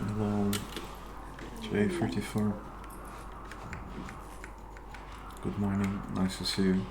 Hello, J34. Good morning, nice to see you.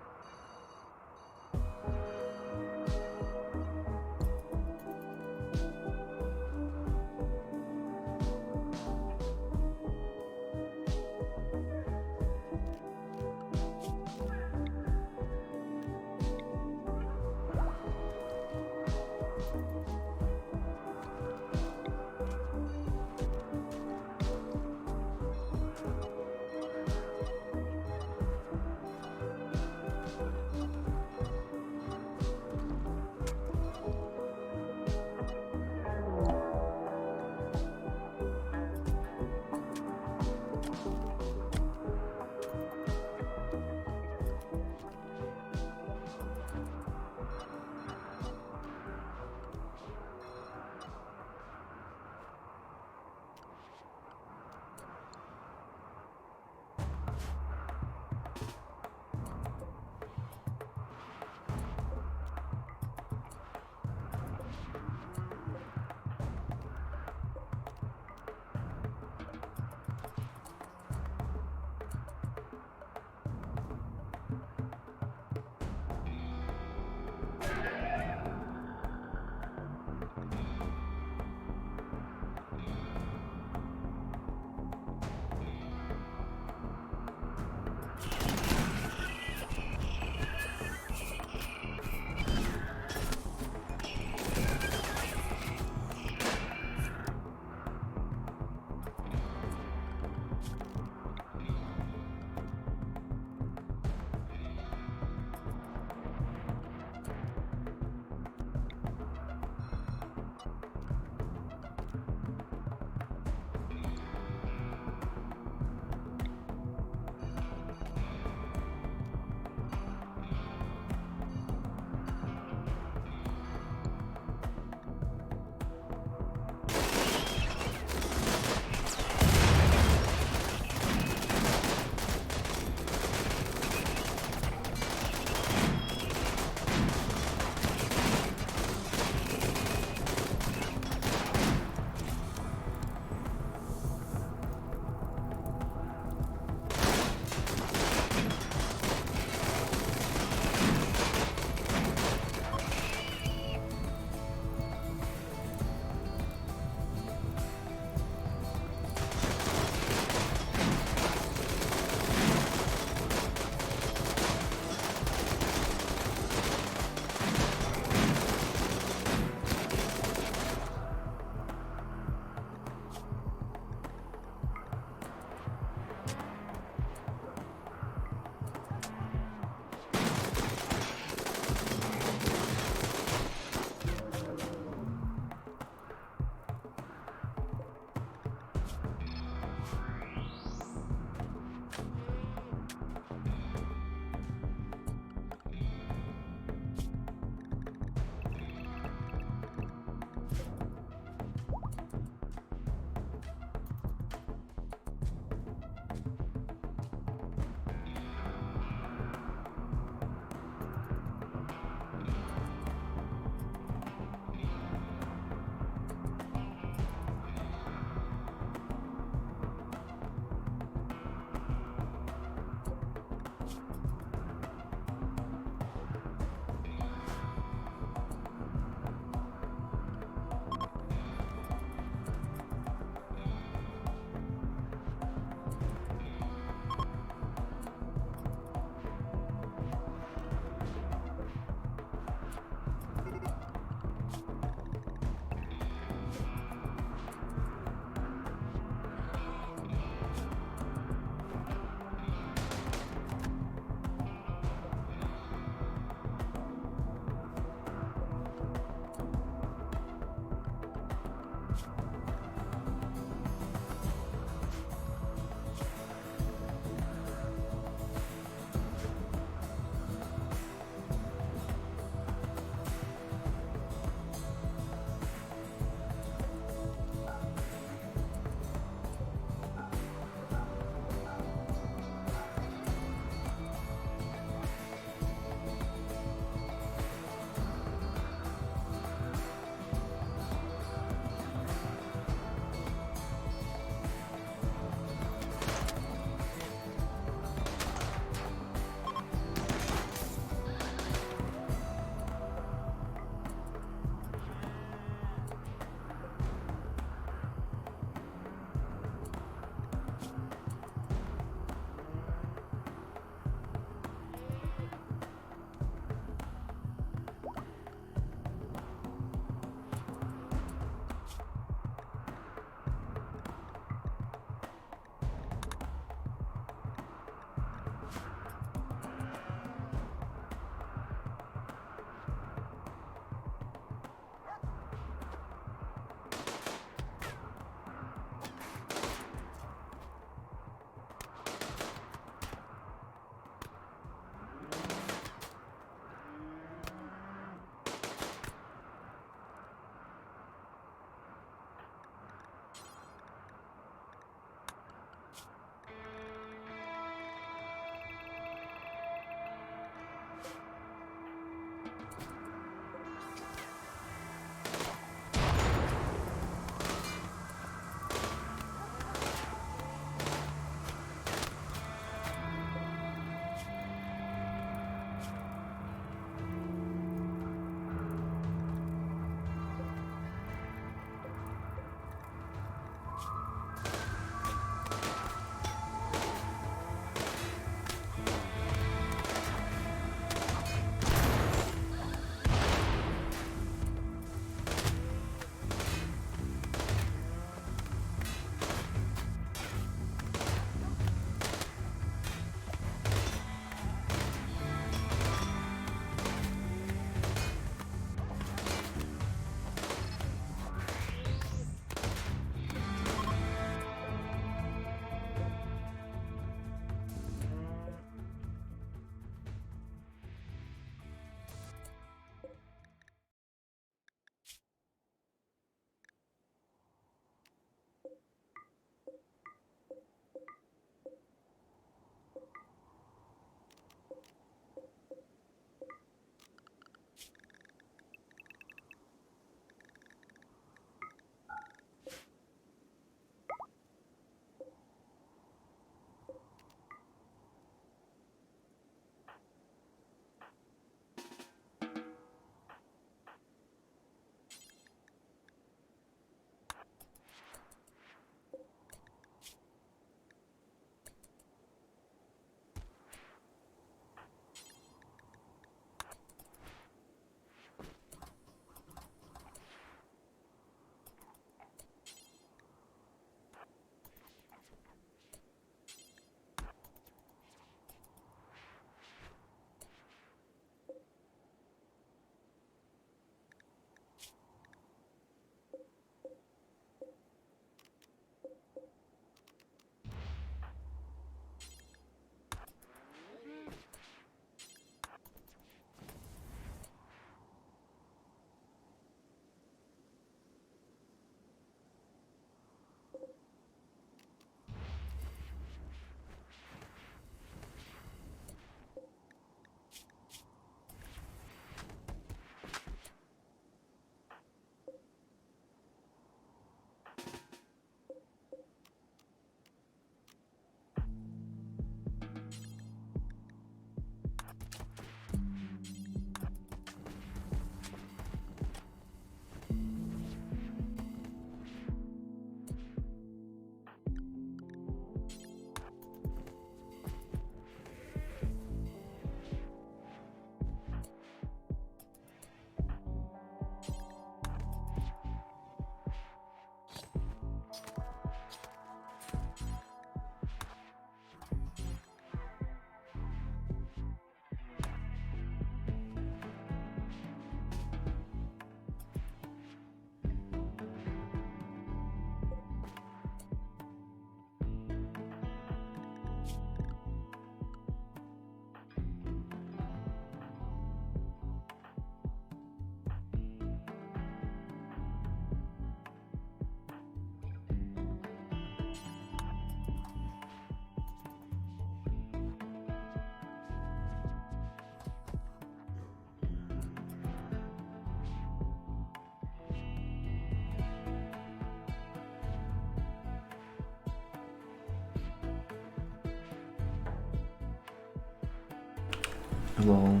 Hello,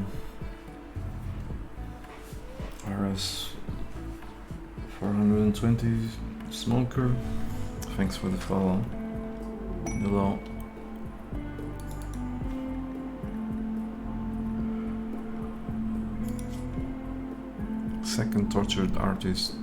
RS 420 Smoker. Thanks for the follow. Hello. Second tortured artist.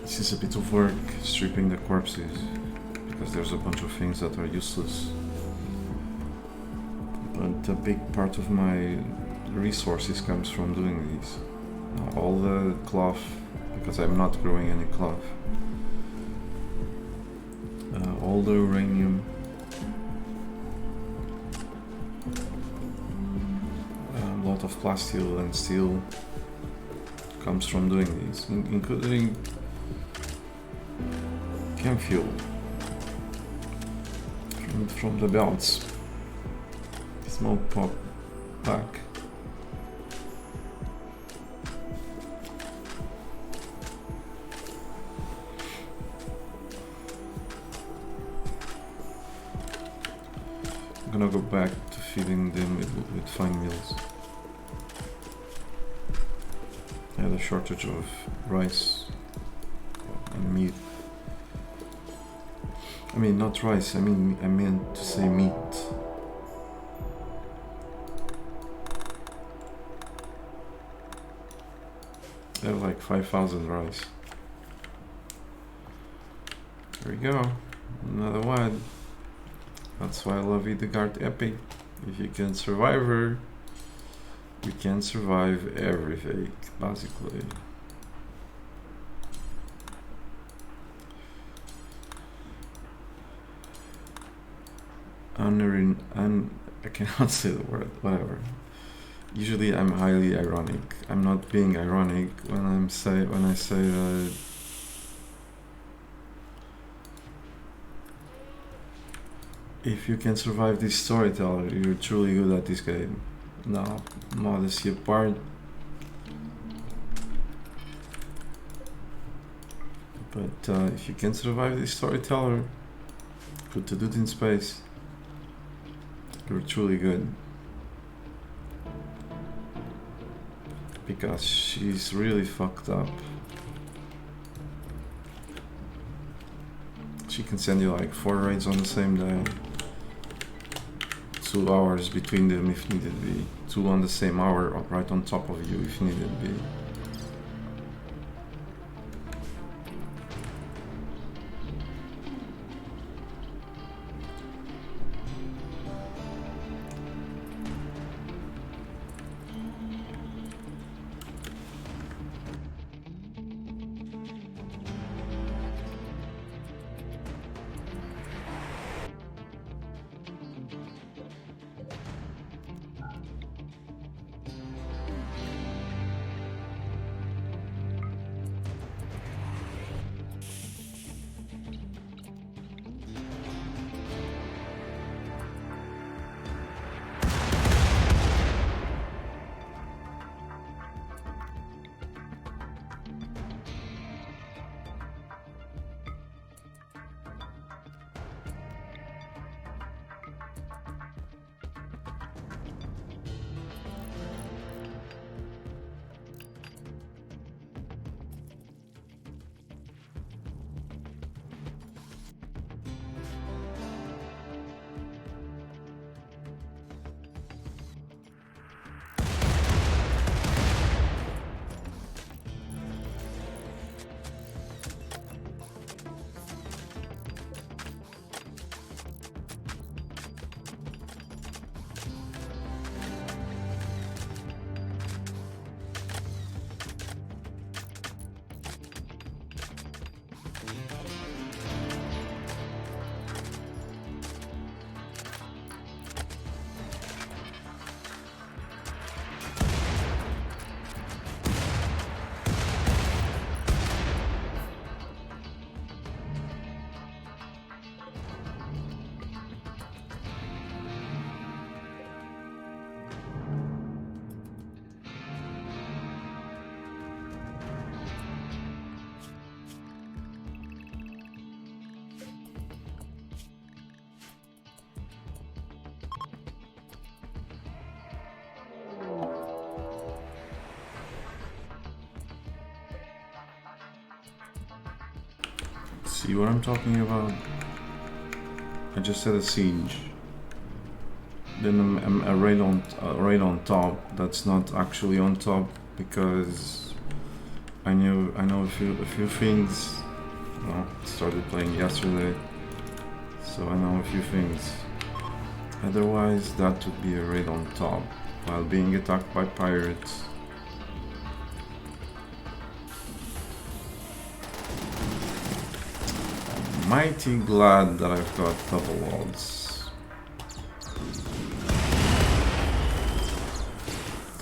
This is a bit of work, stripping the corpses, because there's a bunch of things that are useless. But a big part of my resources comes from doing these. All the cloth, because I'm not growing any cloth. All the uranium. A lot of plasteel and steel comes from doing these, including chem fuel from the belts. Smoke pop pack. I'm gonna go back to feeding them with fine meals. I had a shortage of rice and meat. I mean, not rice, I meant to say meat. I have like 5,000 rice. There we go, another one. That's why I love Hildegard Epic. If you can survive her, you can survive everything, basically. I cannot say the word, whatever. Usually I'm highly ironic. I'm not being ironic when I say that if you can survive this storyteller, you're truly good at this game. Now, modesty apart, but if you can survive this storyteller, put the dude in space, you're truly good. Because she's really fucked up. She can send you like 4 raids on the same day. 2 hours between them if needed be. 2 on the same hour right on top of you if needed be. See what I'm talking about? I just said a siege. Then I'm right on top. That's not actually on top because I know a few things. Well, started playing yesterday, so I know a few things. Otherwise, that would be a raid on top while being attacked by pirates. I'm mighty glad that I've got double walls.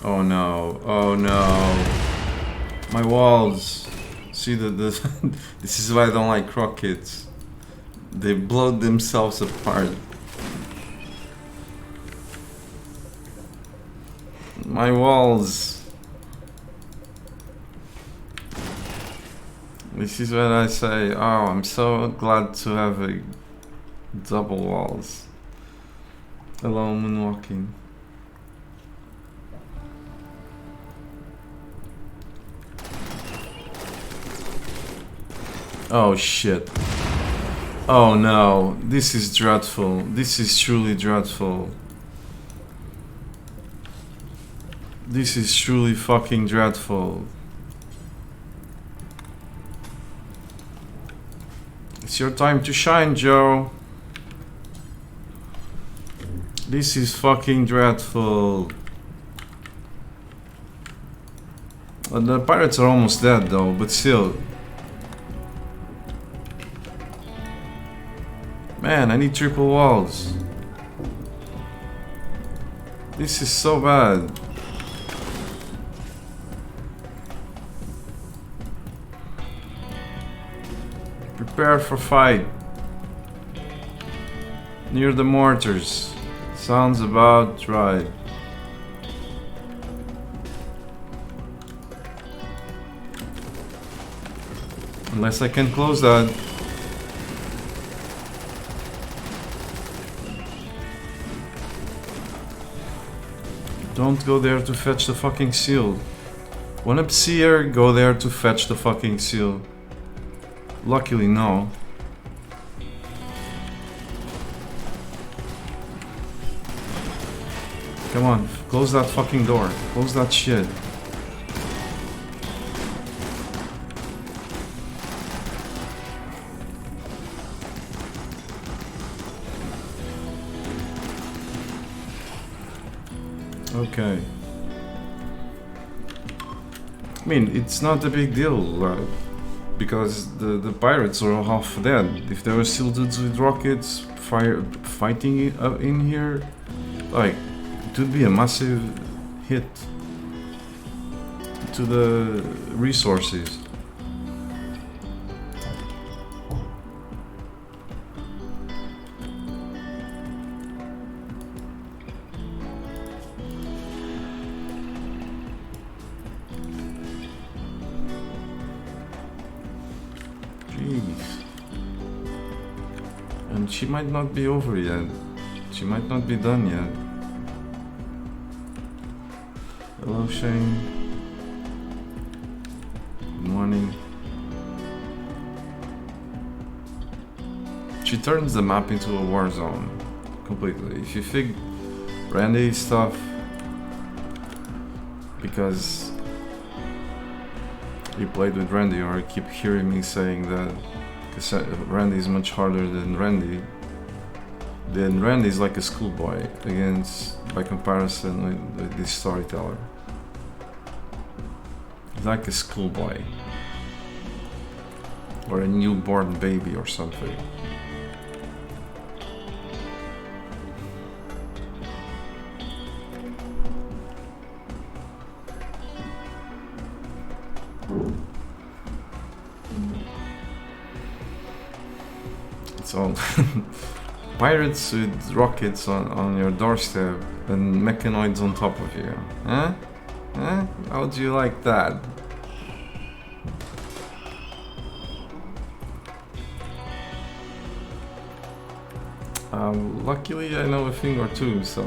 Oh no! Oh no! My walls! See this is why I don't like rockets. They blow themselves apart. My walls. This is what I say. Oh, I'm so glad to have a double walls. Hello, moonwalking. Oh shit. Oh no, this is dreadful. This is truly dreadful. This is truly fucking dreadful. It's your time to shine, Joe. This is fucking dreadful. The pirates are almost dead though, but still. Man, I need triple walls. This is so bad. Prepare for fight. Near the mortars. Sounds about right. Unless I can close that. Don't go there to fetch the fucking seal. Wanna see her? Go there to fetch the fucking seal. Luckily, no. Come on, close that fucking door. Close that shit. Okay. I mean, it's not a big deal, because the pirates are half dead. If there were still dudes with rockets fighting in here, like, it would be a massive hit to the resources. And she might not be over yet. She might not be done yet. Hello, Shane. Good morning. She turns the map into a war zone. Completely. If you think Randy stuff, because you played with Randy, or I keep hearing me saying that Randy is much harder than Randy, then Randy is like a schoolboy by comparison with this storyteller. He's like a schoolboy or a newborn baby or something. So, pirates with rockets on your doorstep and mechanoids on top of you. Huh? Huh? How do you like that? Luckily I know a thing or two, so...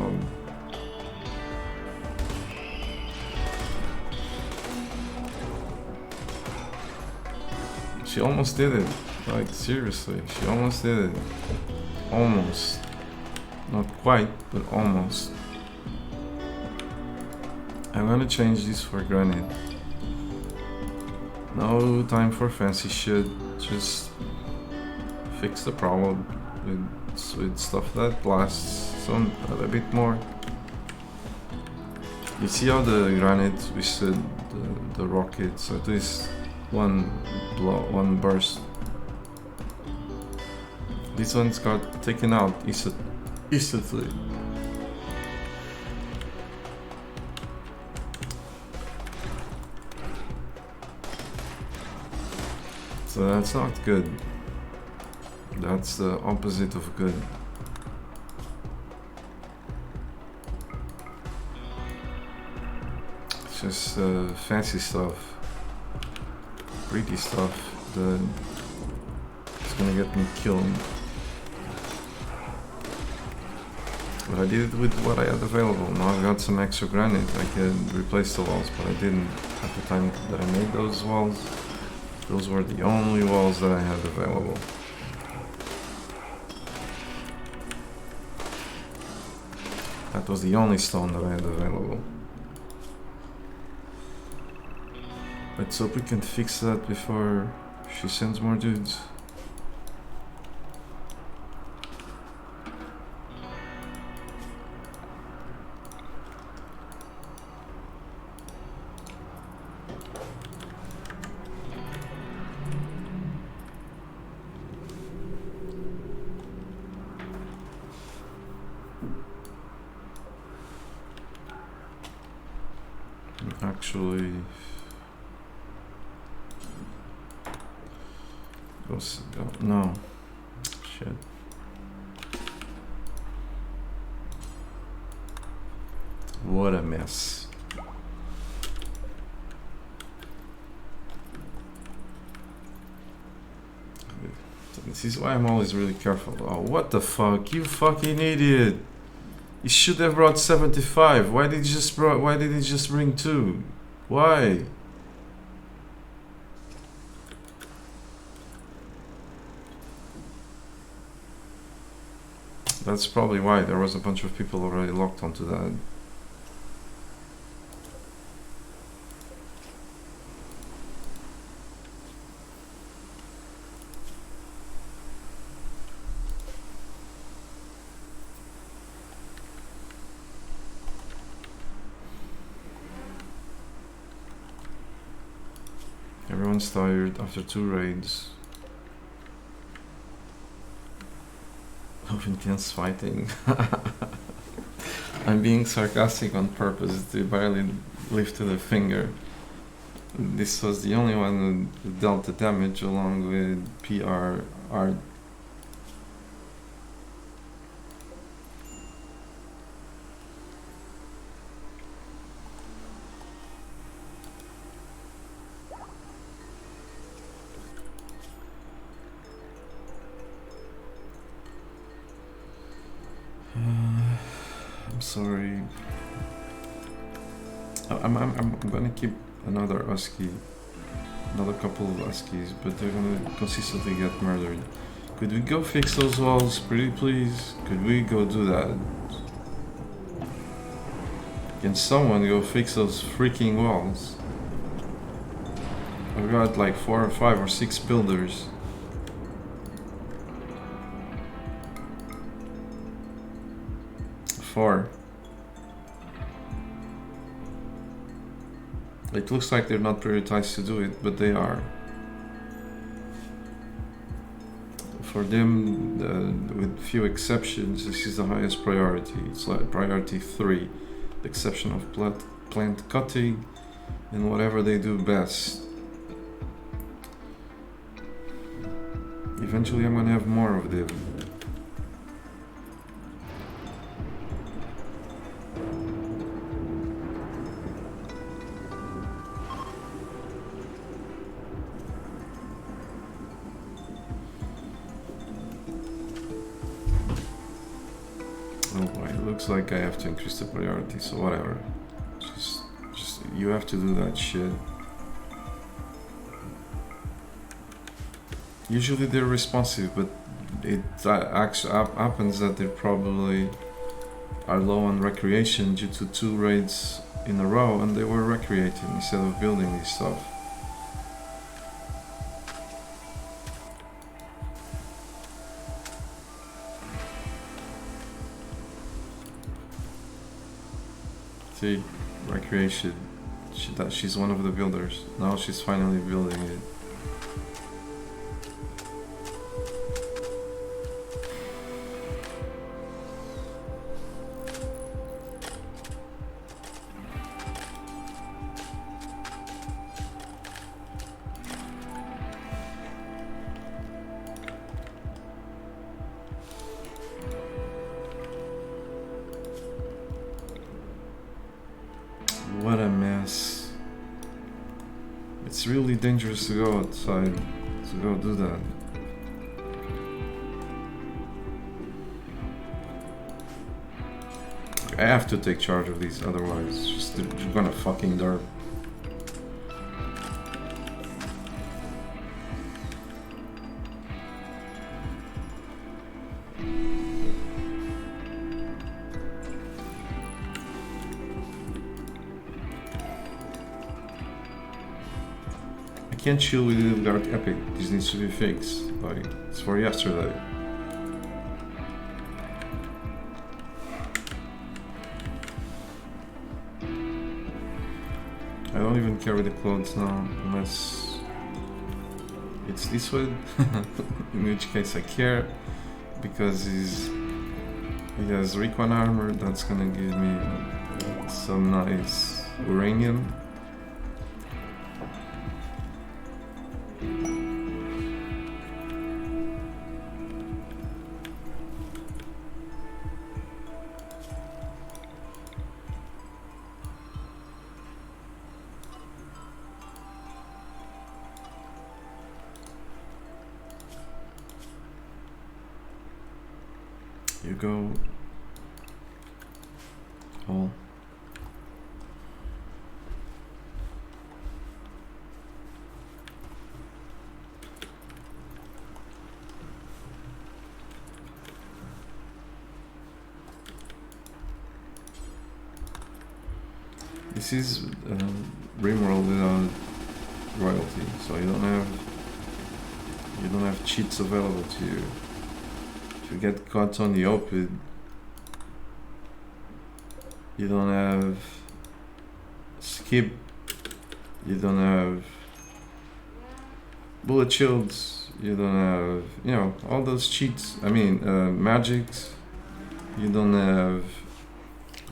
She almost did it. Like, seriously, she almost did it. Almost. Not quite, but almost. I'm gonna change this for granite. No time for fancy shit. Just fix the problem with stuff that lasts a bit more. You see how the granite withstood the rockets, at least one burst. This one's got taken out instantly. So that's not good. That's the opposite of good. It's just fancy stuff, pretty stuff that is gonna get me killed. But I did it with what I had available. Now I've got some extra granite. I can replace the walls, but I didn't at the time that I made those walls. Those were the only walls that I had available. That was the only stone that I had available. Let's hope we can fix that before she sends more dudes. Actually, no, shit. What a mess. This is why I'm always really careful. Oh, what the fuck, you fucking idiot! You should have brought 75. Why did he just bring 2? Why? That's probably why there was a bunch of people already locked onto that. Everyone's tired after 2 raids of intense fighting. I'm being sarcastic on purpose. They barely lifted a finger. This was the only one that dealt the damage along with PRR. Sorry. I'm gonna keep another husky, another couple of huskies, but they're gonna consistently get murdered. Could we go fix those walls, pretty please? Could we go do that? Can someone go fix those freaking walls? I've got like 4 or 5 or 6 builders. It looks like they're not prioritized to do it, but they are. For them, with few exceptions, this is the highest priority. It's like priority 3, the exception of plant cutting and whatever they do best. Eventually I'm gonna have more of them. Like I have to increase the priority, so whatever. Just you have to do that shit. Usually they're responsive, but it actually happens that they probably are low on recreation due to 2 raids in a row, and they were recreating instead of building this stuff. See, recreation. She's one of the builders. Now she's finally building it. What a mess. It's really dangerous to go outside, to go do that. I have to take charge of these, otherwise just they're gonna fucking derp. I can't chill with the Dark Epic. This needs to be fixed. Like, it's for yesterday. I don't even carry the clothes now, unless it's this way. In which case I care, because he has recon armor. That's gonna give me some nice uranium. You go all. This is Rimworld without royalty, so you don't have cheats available to you. If you get caught on the open, you don't have skip, you don't have bullet shields, you don't have, you know, all those cheats. I mean, magics. You don't have.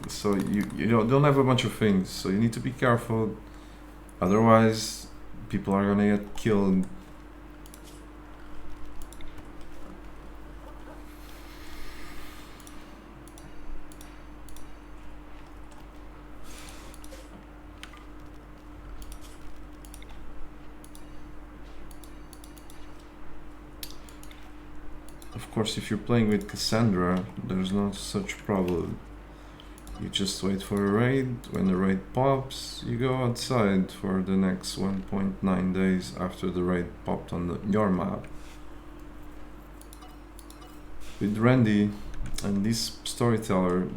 So you don't have a bunch of things. So you need to be careful. Otherwise, people are gonna get killed. Of course, if you're playing with Cassandra, there's not such problem. You just wait for a raid. When the raid pops, you go outside for the next 1.9 days after the raid popped on your map. With Randy and this storyteller,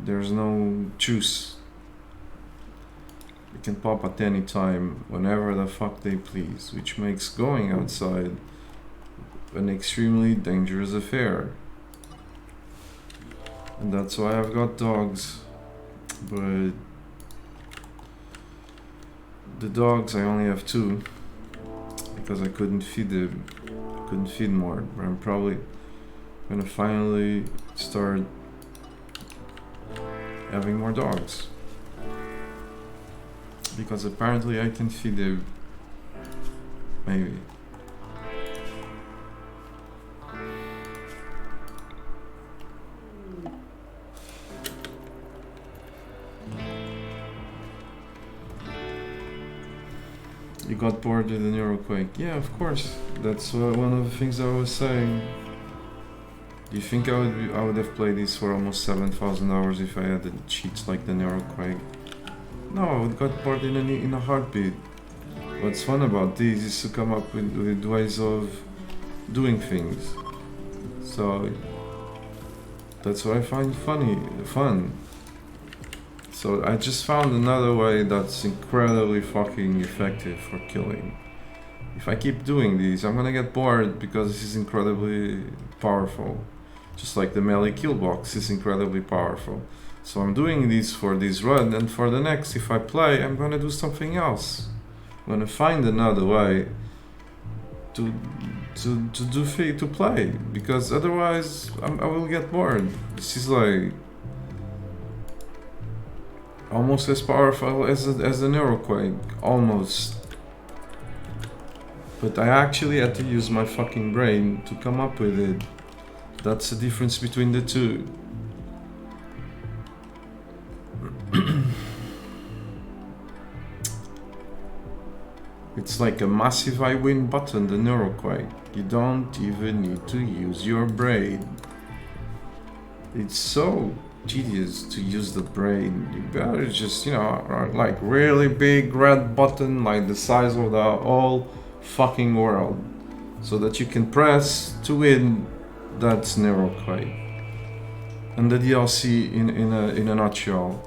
there's no choose. They can pop at any time, whenever the fuck they please, which makes going outside an extremely dangerous affair. And that's why I've got dogs, but the dogs I only have 2 because I couldn't feed them, couldn't feed more. But I'm probably gonna finally start having more dogs because apparently I can feed them, maybe. You got bored with the Neuroquake. Yeah, of course. That's one of the things I was saying. Do you think I would have played this for almost 7,000 hours if I had the cheats like the Neuroquake? No, I would got bored in a heartbeat. What's fun about these is to come up with ways of doing things. So that's what I find fun. So I just found another way that's incredibly fucking effective for killing. If I keep doing these, I'm gonna get bored because this is incredibly powerful. Just like the melee kill box is incredibly powerful. So I'm doing these for this run, and for the next, if I play, I'm gonna do something else. I'm gonna find another way to play, because otherwise I will get bored. This is like almost as powerful as the Neuroquake, almost. But I actually had to use my fucking brain to come up with it. That's the difference between the two. It's like a massive I win button, the Neuroquake. You don't even need to use your brain. It's so tedious to use the brain. You better just, like really big red button, like the size of the whole fucking world, so that you can press to win. That's Neuroquake. And the DLC in a nutshell.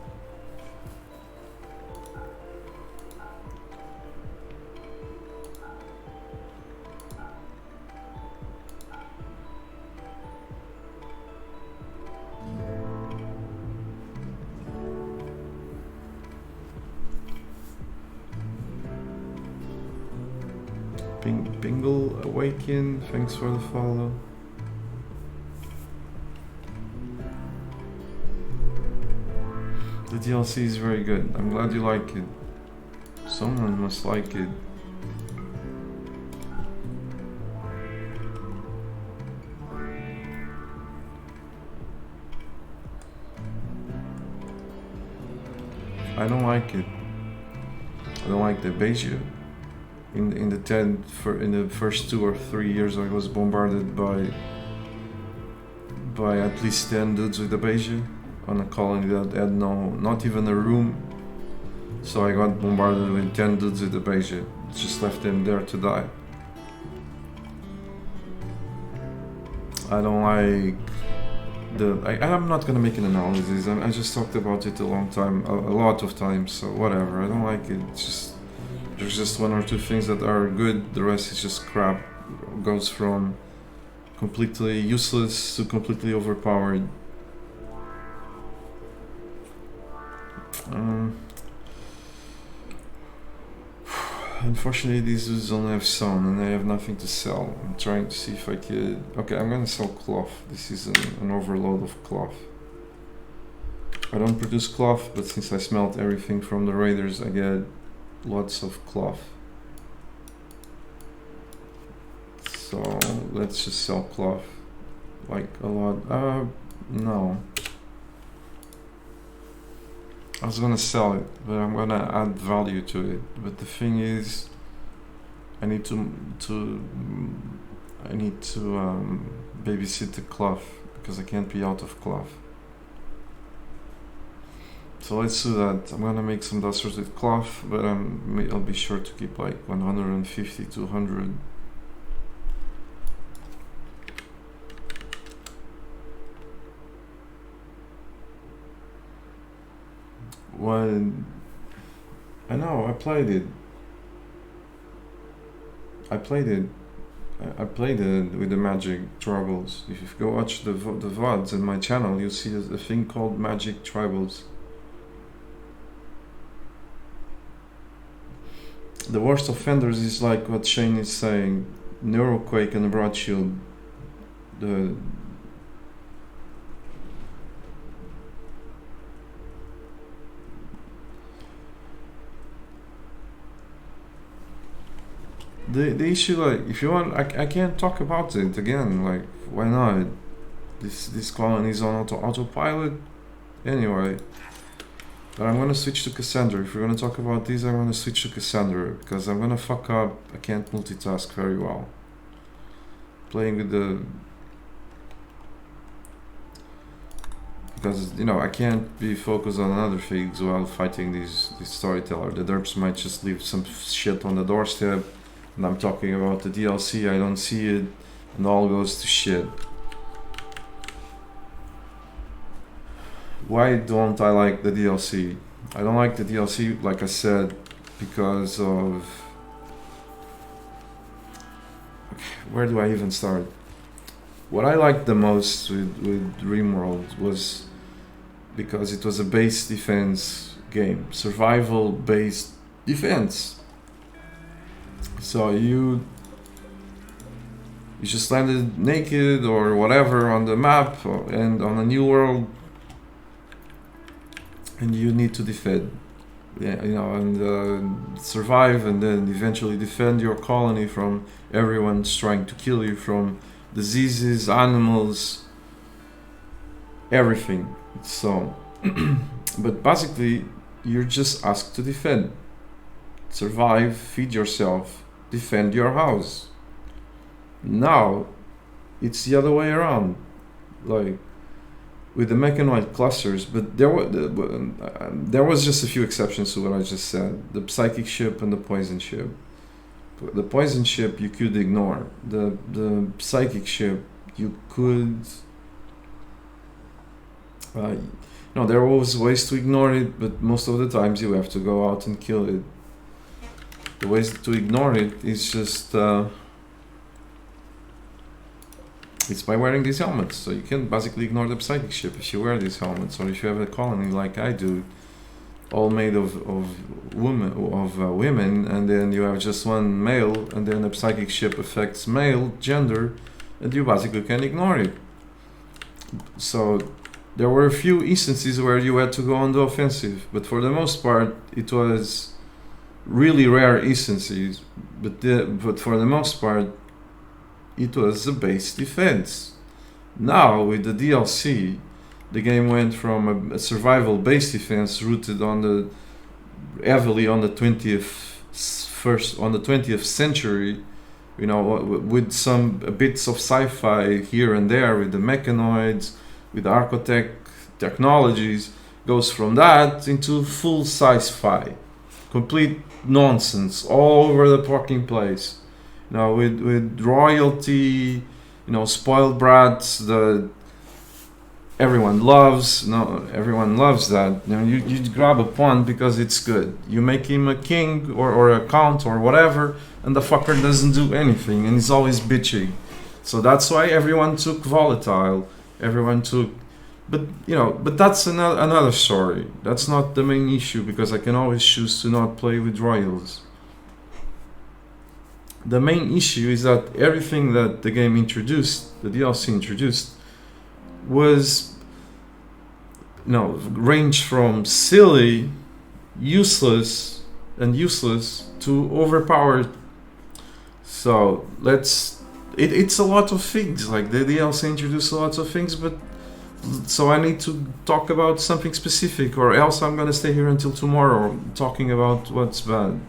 Bingle Awaken, thanks for the follow. The DLC is very good. I'm glad you like it. Someone must like it. I don't like it. I don't like the Beijing. In the first 2 or 3 years, I was bombarded by at least 10 dudes with a Beijing on a colony that had not even a room. So I got bombarded with 10 dudes with a Beijing. Just left them there to die. I don't like I'm not gonna make an analysis. I just talked about it a lot of times. So whatever. I don't like it. It's just there's just 1 or 2 things that are good. The rest is just crap. Goes from completely useless to completely overpowered. Unfortunately, these dudes only have stone and I have nothing to sell. I'm trying to see if I could... Okay, I'm gonna sell cloth. This is an overload of cloth. I don't produce cloth, but since I smelt everything from the raiders, I get lots of cloth. So let's just sell cloth. Like a lot. No. I was gonna sell it, but I'm gonna add value to it. But the thing is, I need to babysit the cloth because I can't be out of cloth. So let's do that. I'm gonna make some dusters with cloth, but I'll be sure to keep like 150 to 100. When I know I played it with the magic tribals. If you go watch the VODs on my channel, you'll see a thing called magic tribals. The worst offenders is like what Shane is saying, Neuroquake and Broad Shield. The issue, like, if you want, I can't talk about it again. Like, why not? This colony is on autopilot anyway. But I'm gonna switch to Cassandra. If we're gonna talk about these, I'm gonna switch to Cassandra because I'm gonna fuck up. I can't multitask very well. Playing with the... Because, I can't be focused on other things while fighting this storyteller. The derps might just leave some shit on the doorstep. And I'm talking about the DLC, I don't see it. and all goes to shit. Why don't I like the DLC? I don't like the DLC, like I said, because of... Where do I even start? What I liked the most with RimWorld was because it was a base defense game, survival based defense. So you just landed naked or whatever on the map and on a new world, and you need to defend, yeah, you know, and survive, and then eventually defend your colony from everyone's trying to kill you, from diseases, animals, everything. So, but basically, you're just asked to defend, survive, feed yourself, defend your house. Now, it's the other way around, like with the mechanoid clusters. But there was just a few exceptions to what I just said: the psychic ship and the poison ship. The poison ship you could ignore. The psychic ship you could. No, there was ways to ignore it, but most of the times you have to go out and kill it. The ways to ignore it is just it's by wearing these helmets. So you can basically ignore the psychic ship if you wear these helmets, or if you have a colony like I do, all made of women, and then you have just one male, and then the psychic ship affects male gender, and you basically can ignore it. So there were a few instances where you had to go on the offensive, but for the most part it was really rare instances, but for the most part it was a base defense. Now with the DLC, the game went from a survival base defense rooted on heavily on the 20th century, you know, with some bits of sci-fi here and there, with the mechanoids, with the architect technologies, goes from that into full sci-fi, complete nonsense all over the fucking place. You know, with royalty, you know, spoiled brats, everyone loves that. You know, you grab a pawn because it's good. You make him a king or a count or whatever, and the fucker doesn't do anything, and he's always bitching. So that's why everyone took volatile. But that's another story. That's not the main issue, because I can always choose to not play with royals. The main issue is that everything that the game introduced, the DLC introduced, was, you know, ranged from silly, useless to overpowered. So it's a lot of things. Like the DLC introduced a lot of things, but so I need to talk about something specific, or else I'm gonna stay here until tomorrow talking about what's bad.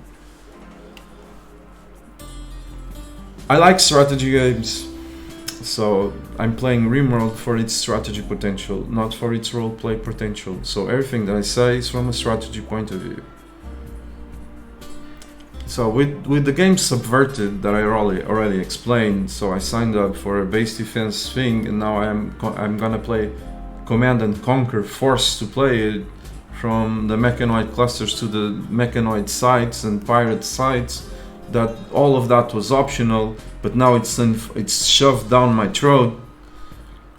I like strategy games, so I'm playing RimWorld for its strategy potential, not for its roleplay potential. So everything that I say is from a strategy point of view. So with the game Subverted that I already explained, so I signed up for a base defense thing, and now I'm gonna play Command and Conquer, forced to play it, from the mechanoid clusters to the mechanoid sites and pirate sites. That all of that was optional, but now it's shoved down my throat,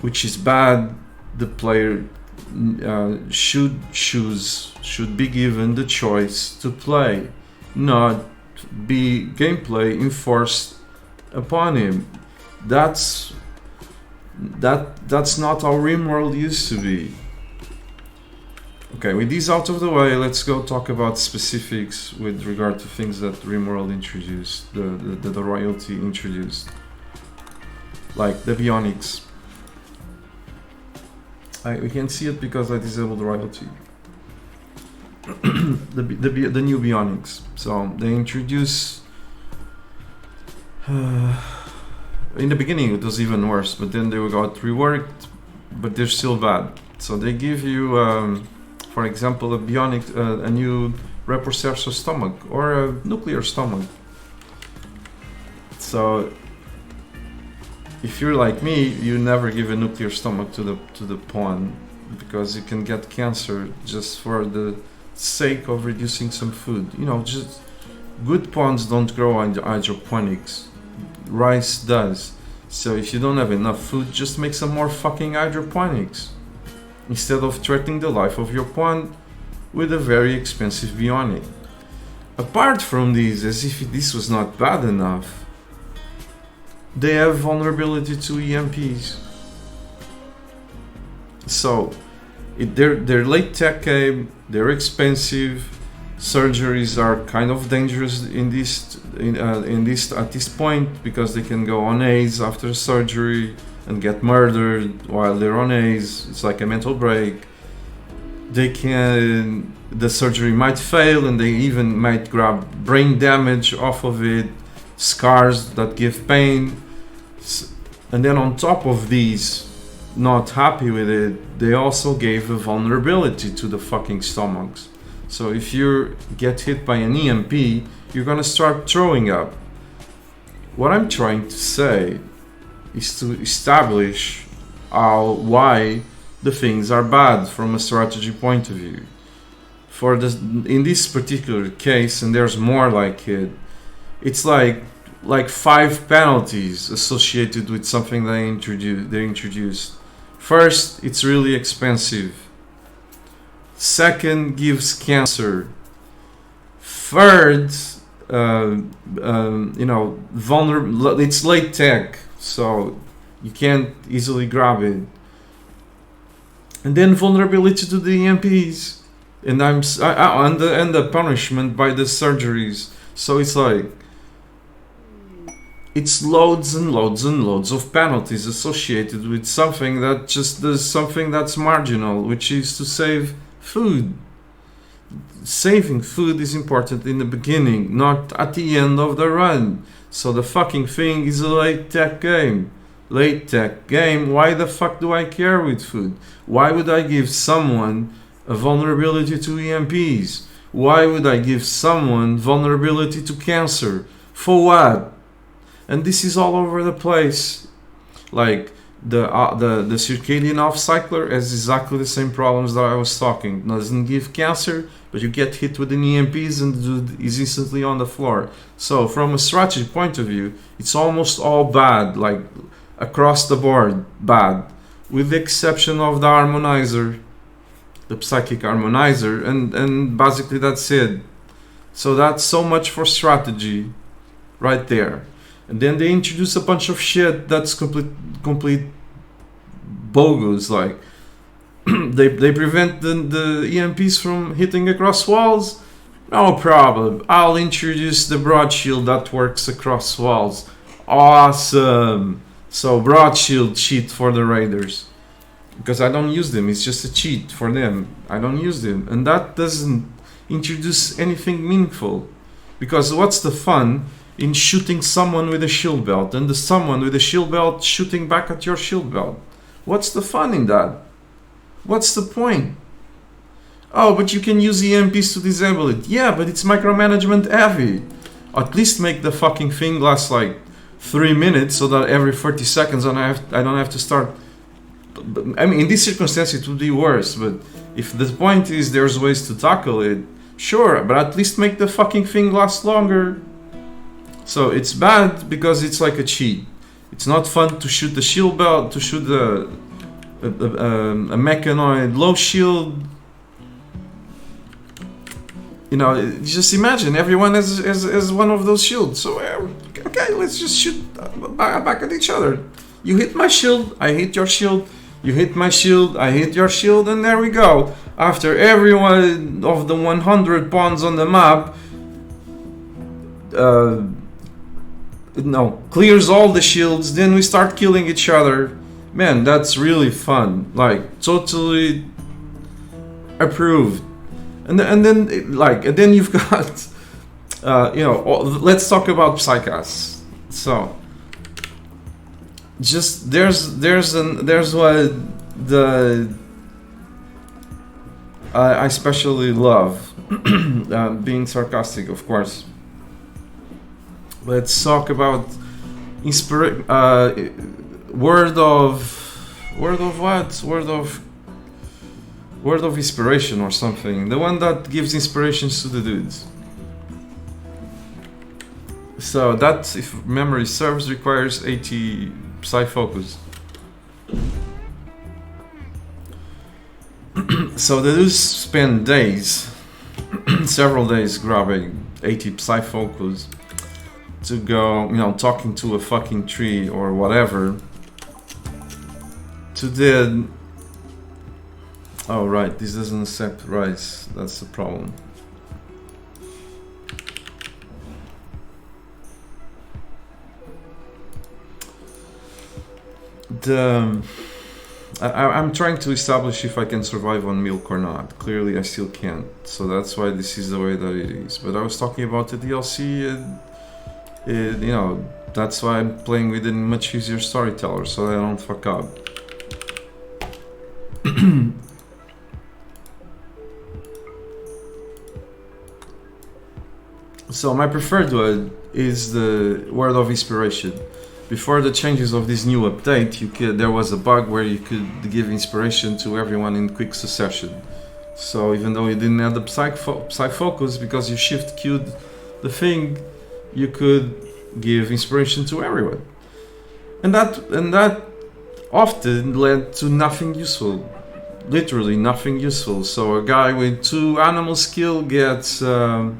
which is bad. The player should be given the choice to play, not be gameplay enforced upon him. That's not how RimWorld used to be. Okay, with these out of the way, let's go talk about specifics with regard to things that RimWorld introduced, the royalty introduced, like the bionics. We can see it because I disabled royalty. the new bionics. So they introduce. In the beginning, it was even worse, but then they got reworked, but they're still bad. So they give you. For example, a new reprocessor stomach, or a nuclear stomach. So if you're like me, you never give a nuclear stomach to the pawn, because you can get cancer just for the sake of reducing some food. You know, just good pawns don't grow in hydroponics. Rice does. So if you don't have enough food, just make some more fucking hydroponics, instead of threatening the life of your pawn with a very expensive bionic. Apart from these, as if this was not bad enough, they have vulnerability to EMPs. So they're late tech game, they're expensive. Surgeries are kind of dangerous at this point, because they can go on A's after surgery and get murdered while they're on A's. It's like a mental break. The surgery might fail, and they even might grab brain damage off of it, scars that give pain. And then on top of these, not happy with it, they also gave a vulnerability to the fucking stomachs. So if you get hit by an EMP, you're gonna start throwing up. What I'm trying to say is to establish why the things are bad from a strategy point of view. In this particular case, and there's more like it, it's like 5 penalties associated with something they introduced. First, it's really expensive. Second, gives cancer. Third, vulnerable. It's late tech, so you can't easily grab it. And then vulnerability to the EMPs, and the punishment by the surgeries. So it's like, it's loads and loads and loads of penalties associated with something that just does something that's marginal, which is to save food. Saving food is important in the beginning, not at the end of the run. So the fucking thing is a late tech game. Late tech game, why the fuck do I care with food? Why would I give someone a vulnerability to EMPs? Why would I give someone vulnerability to cancer? For what? And this is all over the place. Like the circadian off cycler has exactly the same problems that I was talking. Doesn't give cancer, but you get hit with an EMPs and the dude is instantly on the floor. So from a strategy point of view, it's almost all bad, like across the board bad, with the exception of the harmonizer, the psychic harmonizer, and basically that's it. So that's so much for strategy right there. And then they introduce a bunch of shit that's complete bogus. Like they prevent the EMPs from hitting across walls. No problem. I'll introduce the broad shield that works across walls. Awesome. So broad shield cheat for the raiders, because I don't use them. It's just a cheat for them. I don't use them, and that doesn't introduce anything meaningful. Because what's the fun in shooting someone with a shield belt and the someone with a shield belt shooting back at your shield belt? What's the fun in that? What's the point? Oh, but you can use EMPs to disable it. Yeah, but it's micromanagement heavy. At least make the fucking thing last like 3 minutes, so that every 30 seconds I don't have to start. I mean, in this circumstance it would be worse, but if the point is there's ways to tackle it, sure, but at least make the fucking thing last longer. So it's bad because it's like a cheat. It's not fun to shoot the shield belt, to shoot a mechanoid low shield. You know, just imagine everyone has one of those shields. So okay, let's just shoot back at each other. You hit my shield, I hit your shield. You hit my shield, I hit your shield, and there we go. After every one of the 100 pawns on the map clears all the shields, then we start killing each other. Man, that's really fun. Like, totally approved. And then you've got let's talk about Psychas. So just there's what I especially love, being sarcastic, of course. Let's talk about word of what? Word of inspiration or something. The one that gives inspirations to the dudes. So that, if memory serves, requires 80 psi focus. So the dudes spend days, several days grabbing 80 psi focus to go, you know, talking to a fucking tree or whatever. To then, oh right, this doesn't accept rice. That's the problem. I'm trying to establish if I can survive on milk or not. Clearly I still can't, so that's why this is the way that it is. But I was talking about the DLC, and you know, that's why I'm playing with a much easier storyteller, so I don't fuck up. So my preferred word is the word of inspiration. Before the changes of this new update, there was a bug where you could give inspiration to everyone in quick succession. So even though you didn't have the Psy focus, because you shift queued the thing, you could give inspiration to everyone. And that often led to nothing useful. Literally nothing useful. So a guy with 2 animal skill gets an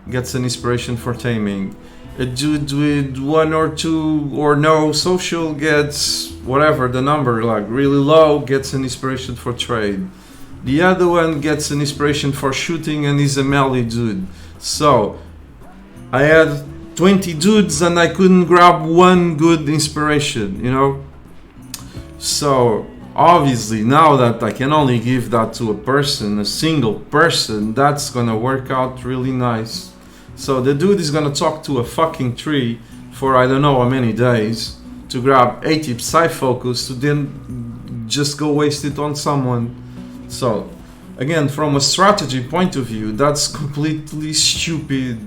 inspiration for taming. A dude with 1 or 2 or no social gets whatever the number, like really low, gets an inspiration for trade. The other one gets an inspiration for shooting and is a melee dude. So I had 20 dudes and I couldn't grab 1 good inspiration, you know? So obviously now that I can only give that to a person, a single person, that's gonna work out really nice. So the dude is gonna talk to a fucking tree for I don't know how many days to grab 80 psi focus to then just go waste it on someone. So again, from a strategy point of view, that's completely stupid,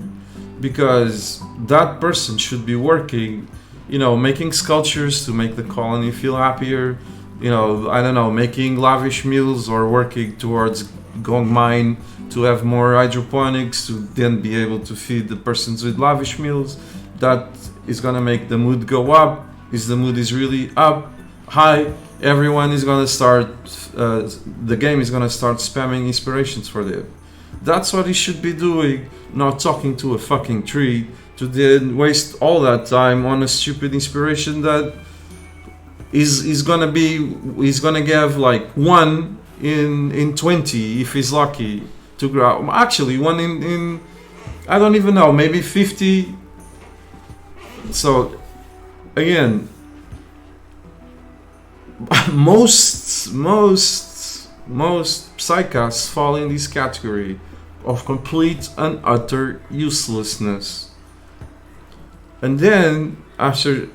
because that person should be working, you know, making sculptures to make the colony feel happier, you know, I don't know, making lavish meals or working towards gong mine to have more hydroponics to then be able to feed the persons with lavish meals. That is gonna make the mood go up. If the mood is really up, high, everyone is gonna start, the game is gonna start spamming inspirations for them. That's what he should be doing, not talking to a fucking tree to then waste all that time on a stupid inspiration that is gonna give like 1 in 20 if he's lucky to grab. Actually 1 in I don't even know, maybe 50. So again, most psychos fall in this category of complete and utter uselessness. And then after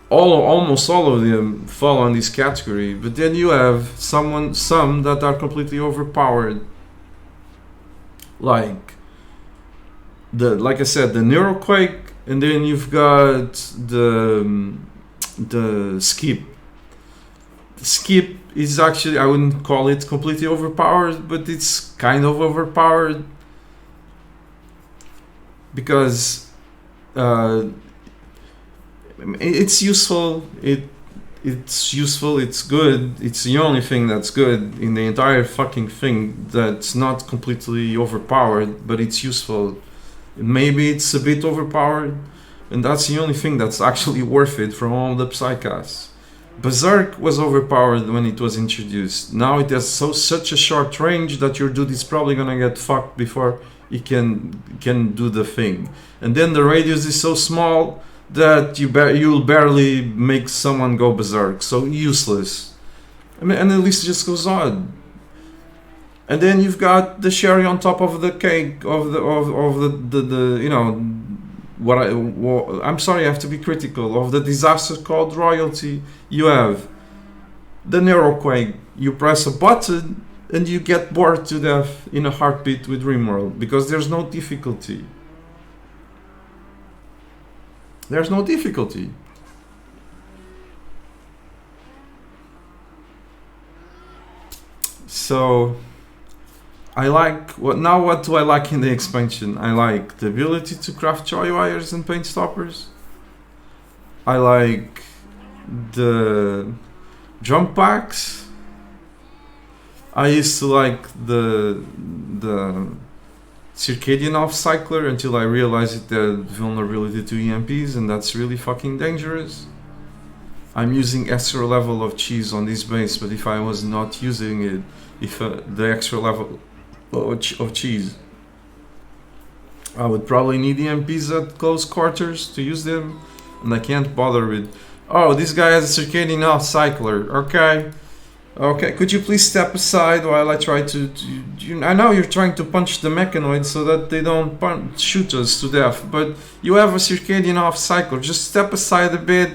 almost all of them fall on this category, but then you have some that are completely overpowered, like I said, the Neuroquake, and then you've got the Skip. Skip is actually, I wouldn't call it completely overpowered, but it's kind of overpowered, because it's useful. It's useful. It's good. It's the only thing that's good in the entire fucking thing that's not completely overpowered, but it's useful. Maybe it's a bit overpowered, and that's the only thing that's actually worth it from all the psychos. Berserk was overpowered when it was introduced. Now it has such a short range that your dude is probably gonna get fucked before he can do the thing. And then the radius is so small that you'll barely make someone go berserk. So useless. I mean, and the list just goes on. And then you've got the cherry on top of the cake of the you know, I'm sorry, I have to be critical of the disaster called royalty. You have the Neuroquake. You press a button and you get bored to death in a heartbeat with RimWorld, because there's no difficulty. There's no difficulty. So I like what do I like in the expansion? I like the ability to craft joy wires and paint stoppers. I like the jump packs. I used to like the circadian off cycler until I realized it had vulnerability to EMPs, and that's really fucking dangerous. I'm using extra level of cheese on this base, but if I was not using it, if the extra level of cheese, I would probably need EMPs at close quarters to use them, and I can't bother with, oh, this guy has a circadian off cycler, okay, could you please step aside while I try to I know you're trying to punch the mechanoid so that they don't shoot us to death, but you have a circadian off cycler, just step aside a bit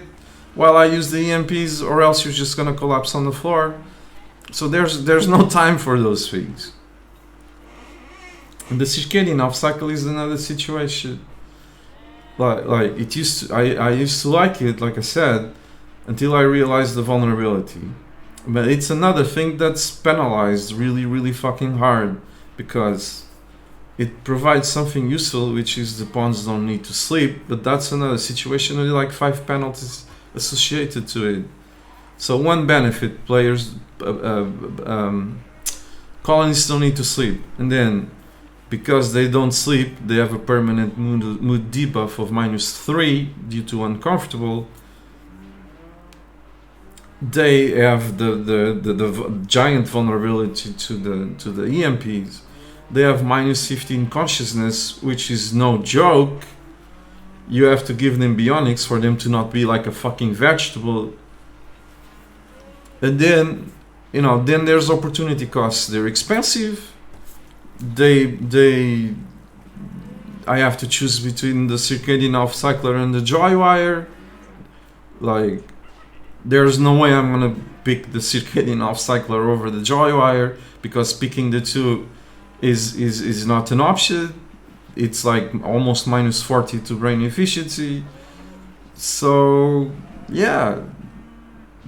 while I use the EMPs, or else you're just gonna collapse on the floor. So there's no time for those things. And the circadian off cycle is another situation. Like it used to, I used to like it, like I said, until I realized the vulnerability. But it's another thing that's penalized really, really fucking hard, because it provides something useful, which is the pawns don't need to sleep, but that's another situation with like 5 penalties associated to it. So one benefit, players, colonists don't need to sleep, and then because they don't sleep, they have a permanent mood debuff of -3 due to uncomfortable. They have the giant vulnerability to the EMPs. They have -15 consciousness, which is no joke. You have to give them bionics for them to not be like a fucking vegetable. And then, then there's opportunity costs. They're expensive. I have to choose between the circadian off cycler and the joy wire. Like, there's no way I'm gonna pick the circadian off cycler over the joy wire, because picking the two is not an option. It's like almost -40 to brain efficiency. So yeah,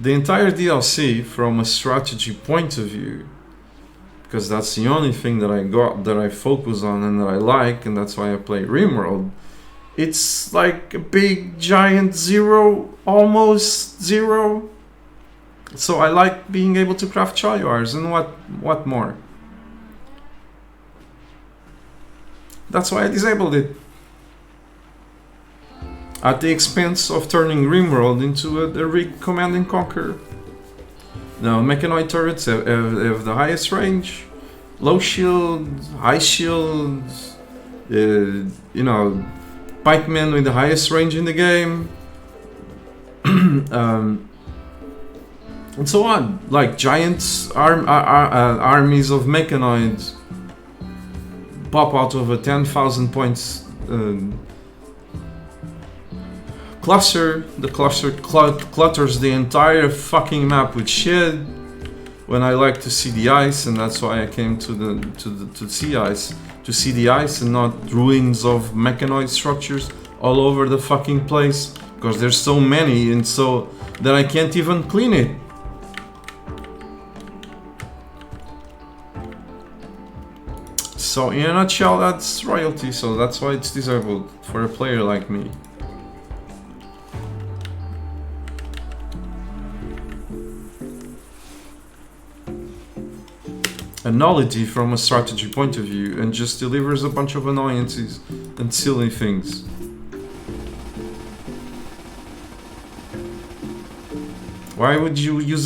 the entire DLC from a strategy point of view, because that's the only thing that I got that I focus on and that I like, and that's why I play RimWorld. It's like a big giant zero, almost zero. So I like being able to craft joy wires, and what more? That's why I disabled it. At the expense of turning RimWorld into a rig Command and Conquer. Now, mechanoid turrets have the highest range, low shield, high shield, pikemen with the highest range in the game, and so on. Like giant armies of mechanoids pop out of a 10,000 points cluster. The cluster clutters the entire fucking map with shit. When I like to see the ice, and that's why I came to sea ice, to see the ice and not ruins of mechanoid structures all over the fucking place, because there's so many, and so that I can't even clean it. So in a nutshell, that's royalty, so that's why it's disabled for a player like me. A nullity from a strategy point of view, and just delivers a bunch of annoyances and silly things. Why would you use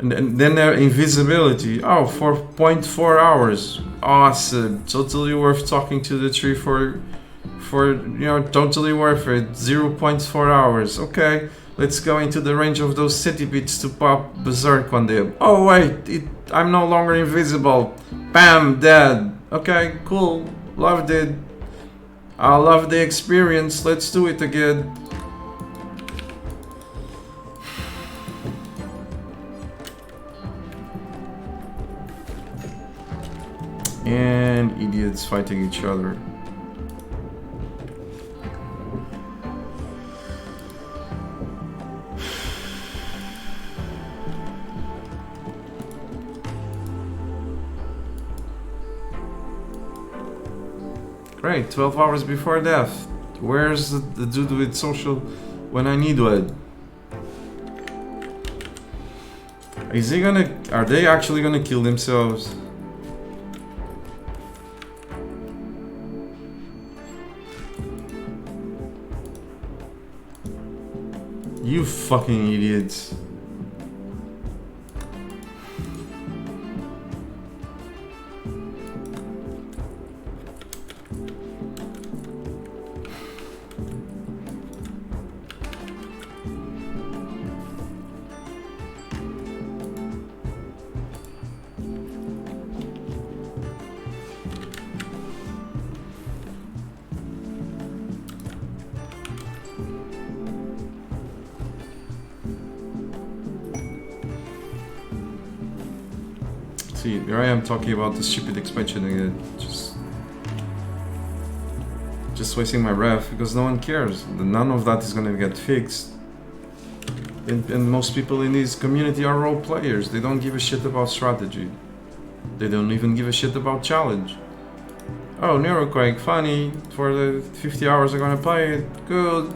and then their invisibility? Oh, for 0.4 hours. Awesome. Totally worth talking to the tree for totally worth it. 0.4 hours. Okay, let's go into the range of those centipedes to pop berserk on them. Oh wait, I'm no longer invisible. Bam, dead. Okay, cool. Loved it. I love the experience. Let's do it again. And idiots fighting each other. Great, 12 hours before death. Where's the dude with social when I need one? Is he gonna... Are they actually gonna kill themselves? You fucking idiots. See, here I am talking about the stupid expansion again. Just wasting my breath because no one cares. None of that is gonna get fixed. And most people in this community are role players. They don't give a shit about strategy. They don't even give a shit about challenge. Oh, Neuroquake, funny. For the 50 hours I'm gonna play it, good.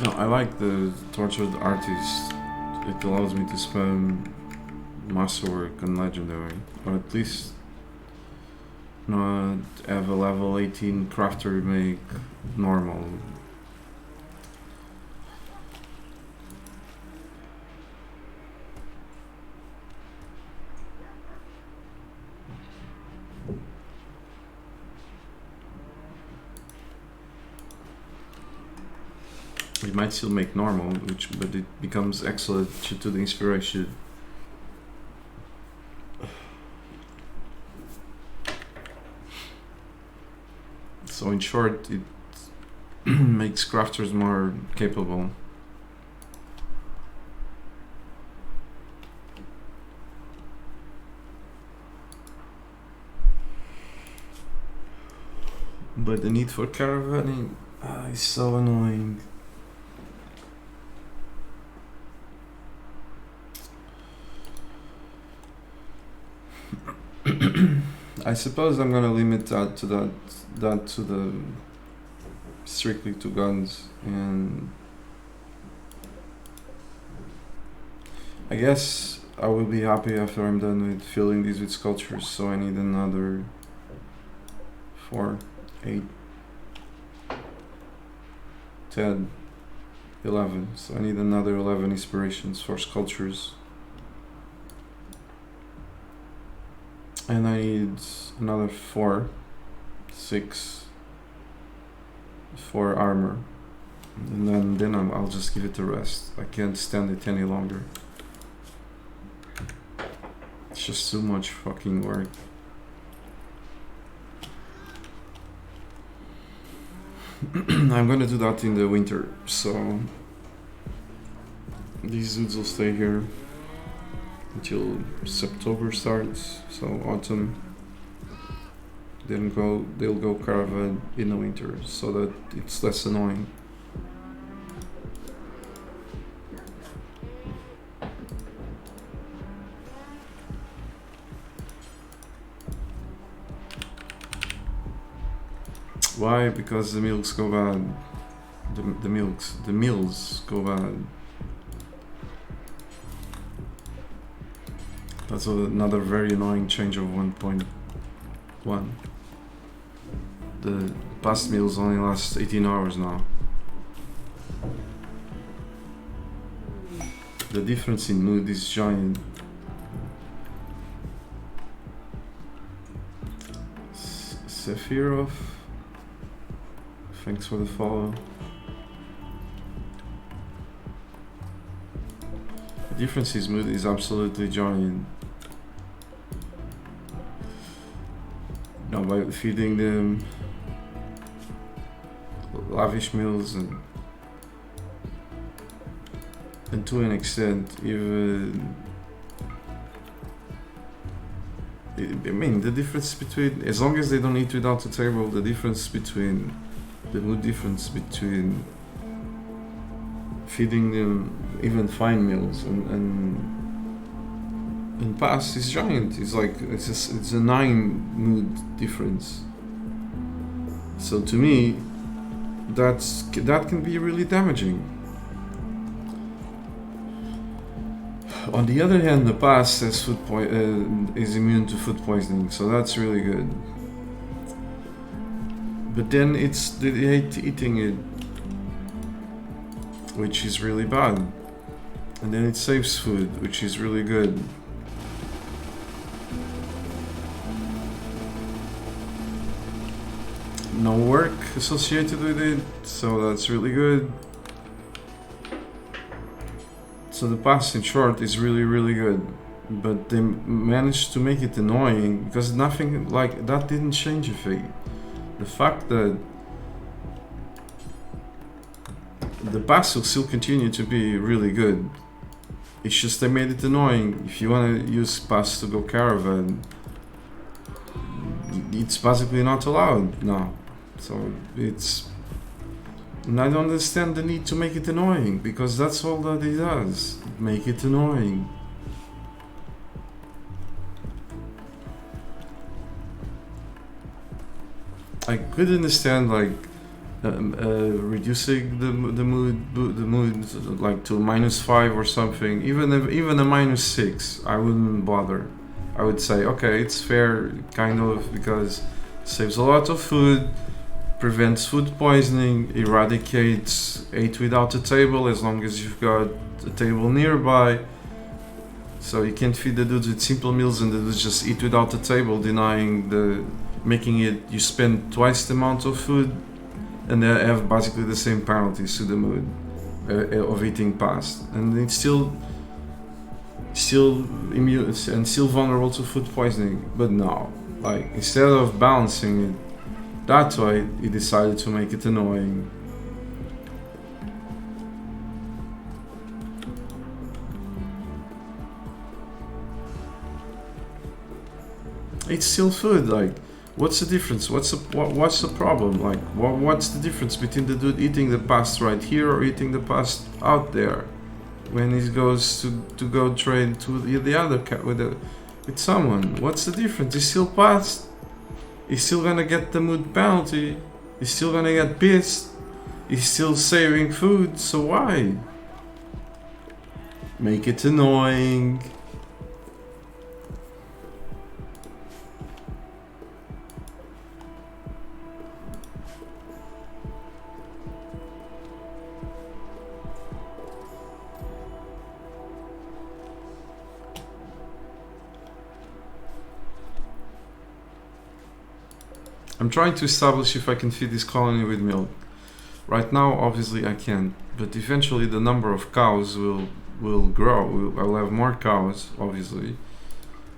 No, I like the Tortured Artist. It allows me to spam masterwork and legendary, or at least not have a level 18 crafter make normal. It might still make normal, but it becomes excellent due to the inspiration. So in short, it makes crafters more capable. But the need for caravanning is so annoying. I suppose I'm gonna limit that to the strictly to guns, and I guess I will be happy after I'm done with filling these with sculptures. So I need another 4, 8, 10, 11. So I need another 11 inspirations for sculptures. And I need another 4, 6 for armor. And then I'll just give it a rest. I can't stand it any longer. It's just too much fucking work. I'm gonna do that in the winter, so these dudes will stay here until September starts, so autumn. Then they'll go caravan in the winter, so that it's less annoying. Why? Because the milks go bad. The meals go bad. That's another very annoying change of 1.1. The past meals only last 18 hours now. The difference in mood is giant. Sephiroth, thanks for the follow. The difference in mood is absolutely giant. Now, by feeding them lavish meals and to an extent even I mean the difference between, as long as they don't eat without the table, the mood difference between feeding them even fine meals and past is giant. It's like it's a 9 mood difference. So to me, that can be really damaging. On the other hand, the past has is immune to food poisoning, so that's really good. But then they hate eating it, which is really bad. And then it saves food, which is really good. No work associated with it, so that's really good. So the past, in short, is really, really good. But they managed to make it annoying because nothing like that didn't change a thing. The fact that the past will still continue to be really good. It's just they made it annoying. If you want to use past to go caravan, it's basically not allowed now. So it's... And I don't understand the need to make it annoying, because that's all that it does. Make it annoying. I could understand, like, reducing the mood like to -5 or something, even a -6, I wouldn't bother. I would say, okay, it's fair, kind of, because it saves a lot of food, prevents food poisoning, eradicates ate without a table as long as you've got a table nearby. So you can't feed the dudes with simple meals and the dudes just eat without a table, denying making it you spend twice the amount of food and they have basically the same penalties to the mood of eating past, and it's still immune and still vulnerable to food poisoning. But no, like, instead of balancing it that way, he decided to make it annoying. It's still food. Like, what's the difference? What's the problem? Like, what's the difference between the dude eating the past right here or eating the past out there when he goes to go train to the other cat with someone? What's the difference? He's still past. He's still gonna get the mood penalty. He's still gonna get pissed. He's still saving food. So why make it annoying? I'm trying to establish if I can feed this colony with milk. Right now, obviously I can't, but eventually the number of cows will grow. I'll have more cows, obviously.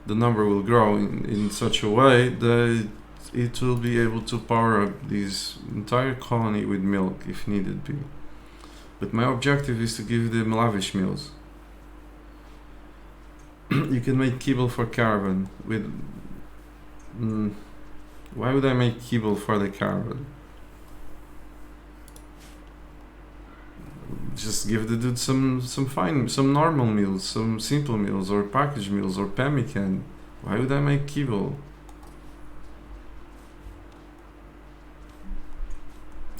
The number will grow in such a way that it will be able to power up this entire colony with milk if needed be. But my objective is to give them lavish meals. You can make kibble for caravan with... why would I make kibble for the caravan? Just give the dude some normal meals, some simple meals, or packaged meals, or pemmican. Why would I make kibble?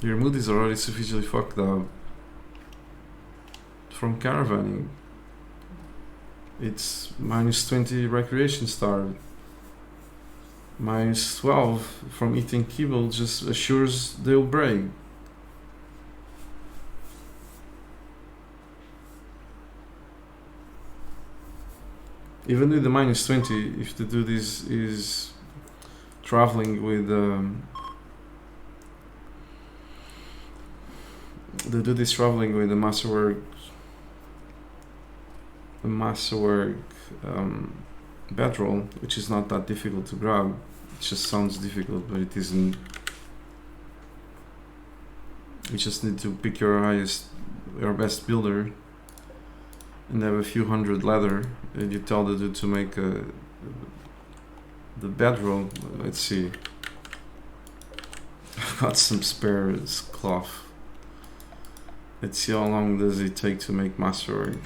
Your mood is already sufficiently fucked up from caravanning. It's -20 recreation star. -12 from eating kibble just assures they'll break. Even with the -20, if the dude is traveling with a masterwork bedroll, which is not that difficult to grab. It just sounds difficult, but it isn't. You just need to pick your best builder and have a few hundred leather, and you tell the dude to make the bedroll. Let's see. I've got some spare cloth. Let's see how long does it take to make masterwork.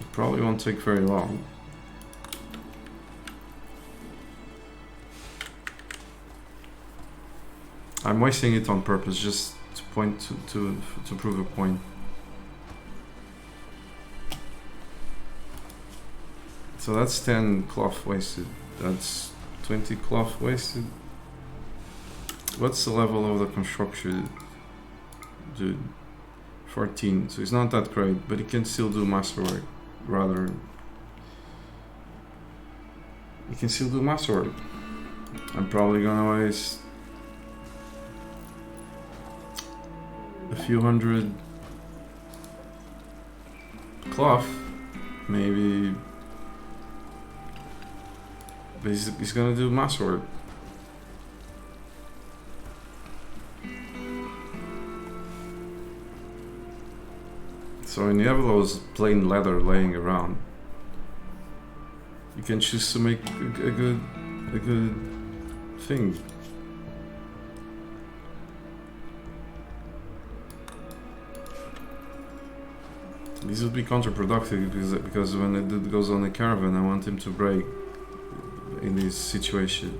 It probably won't take very long. I'm wasting it on purpose, just to point to prove a point. So that's 10 cloth wasted. That's 20 cloth wasted. What's the level of the construction, dude? 14. So it's not that great, but he can still do masterwork. Rather, he can still do masterwork. I'm probably gonna waste a few hundred cloth, maybe, but he's gonna do masterwork. So when you have those plain leather laying around, you can choose to make a good thing. This would be counterproductive because when a dude goes on a caravan, I want him to break in this situation.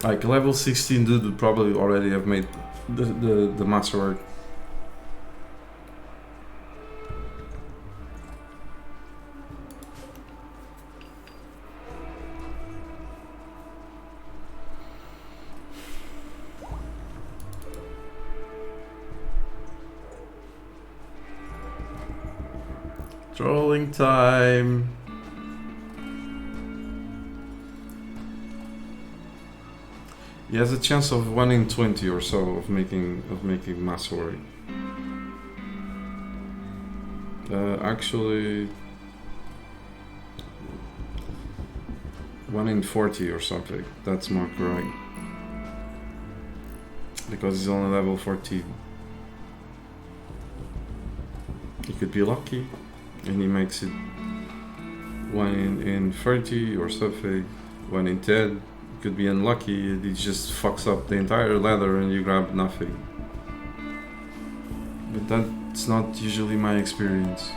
Like level 16 dude would probably already have made the masterwork. Trolling time. He has a chance of 1 in 20 or so of making masterwork. Actually 1 in 40 or something. That's more correct. Because he's on level 14. He could be lucky and he makes it 1 in 30 or something. 1 in 10. He could be unlucky and he just fucks up the entire ladder and you grab nothing. But that's not usually my experience.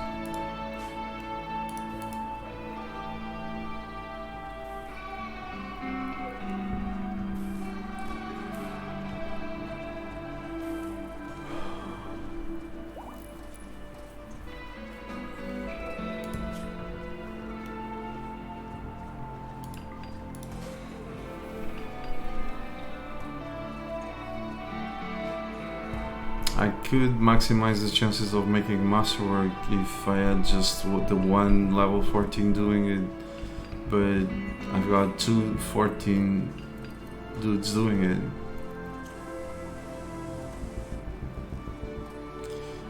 I could maximize the chances of making masterwork if I had just the one level 14 doing it, but I've got 2 14 dudes doing it.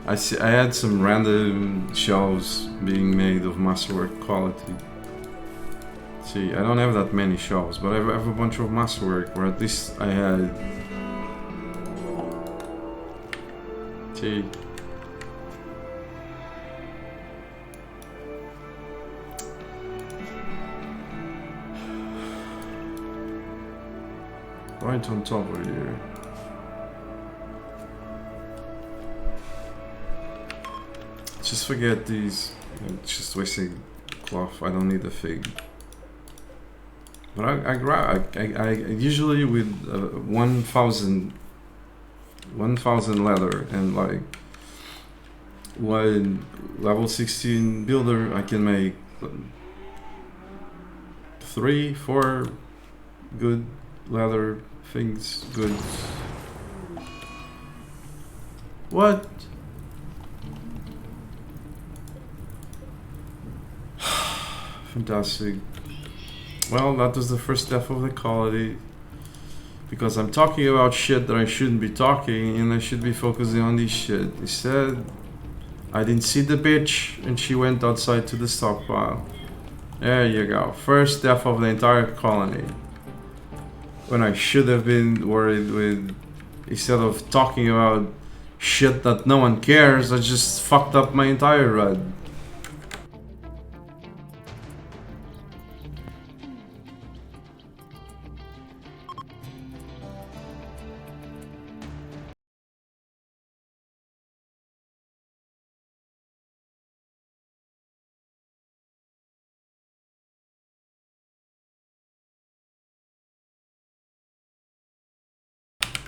I had some random shelves being made of masterwork quality. See, I don't have that many shelves, but I have a bunch of masterwork, or at least I had. See. Right on top of here. Just forget these. It's just wasting cloth. I don't need a fig. But I usually with 1,000 leather and like one level 16 builder, I can make 3, 4 good leather things. Good. What? Fantastic. Well, that was the first step of the quality. Because I'm talking about shit that I shouldn't be talking and I should be focusing on this shit. Instead, I didn't see the bitch and she went outside to the stockpile. There you go. First death of the entire colony. When I should have been worried with, instead of talking about shit that no one cares, I just fucked up my entire run.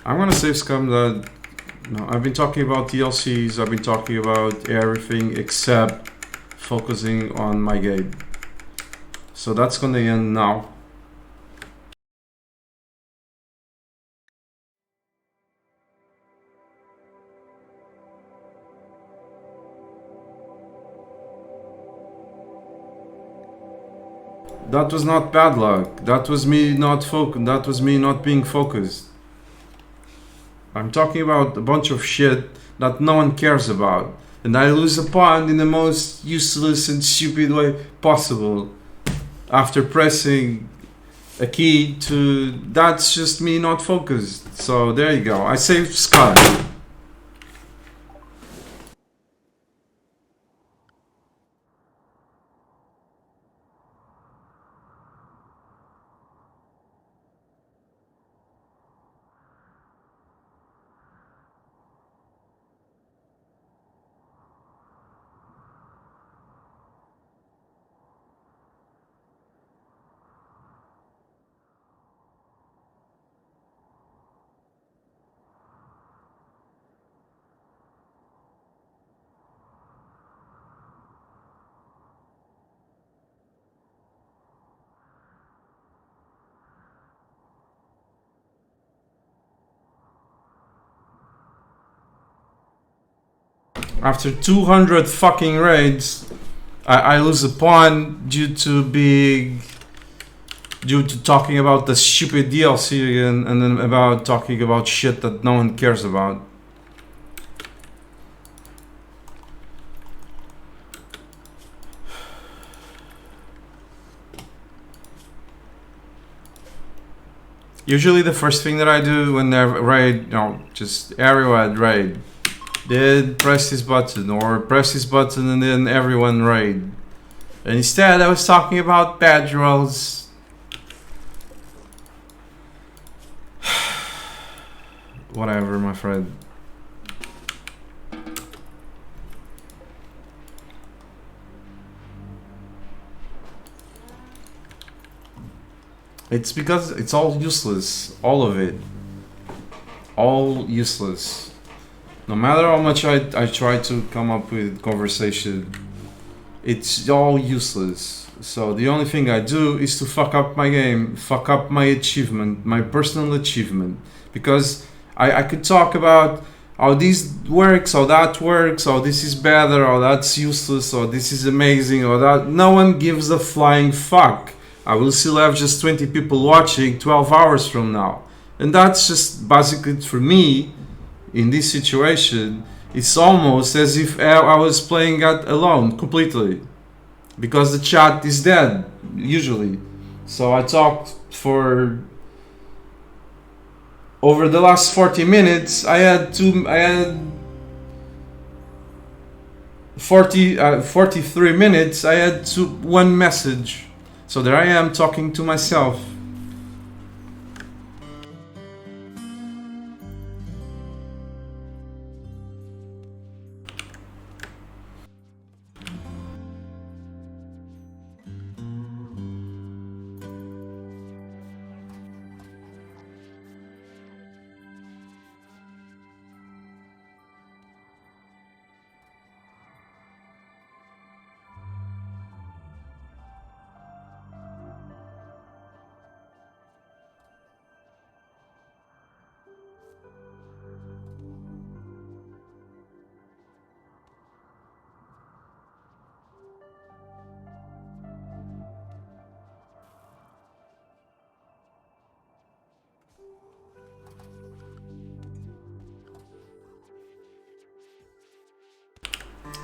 I'm gonna save scum that. No, I've been talking about DLCs, I've been talking about everything except focusing on my game. So that's gonna end now. That was not bad luck. That was me not that was me not being focused. I'm talking about a bunch of shit that no one cares about. And I lose a pawn in the most useless and stupid way possible. After pressing a key to... That's just me not focused. So there you go. I saved Scott. After 200 fucking raids, I lose a pawn due to talking about the stupid DLC again, and then about talking about shit that no one cares about. Usually the first thing that I do when they raid, just everyone raid. Then press this button, or press this button and then everyone raid. And instead I was talking about badge rolls. Whatever, my friend. It's because it's all useless. All of it. All useless. No matter how much I try to come up with conversation, it's all useless. So the only thing I do is to fuck up my game, fuck up my achievement, my personal achievement. Because I could talk about how this works, how that works, how this is better, how that's useless, or this is amazing, or that. No one gives a flying fuck. I will still have just 20 people watching 12 hours from now. And that's just basically, for me, in this situation, it's almost as if I was playing it alone, completely. Because the chat is dead, usually. So I talked for... Over the last 40 minutes, I had 43 minutes, I had one message. So there I am talking to myself.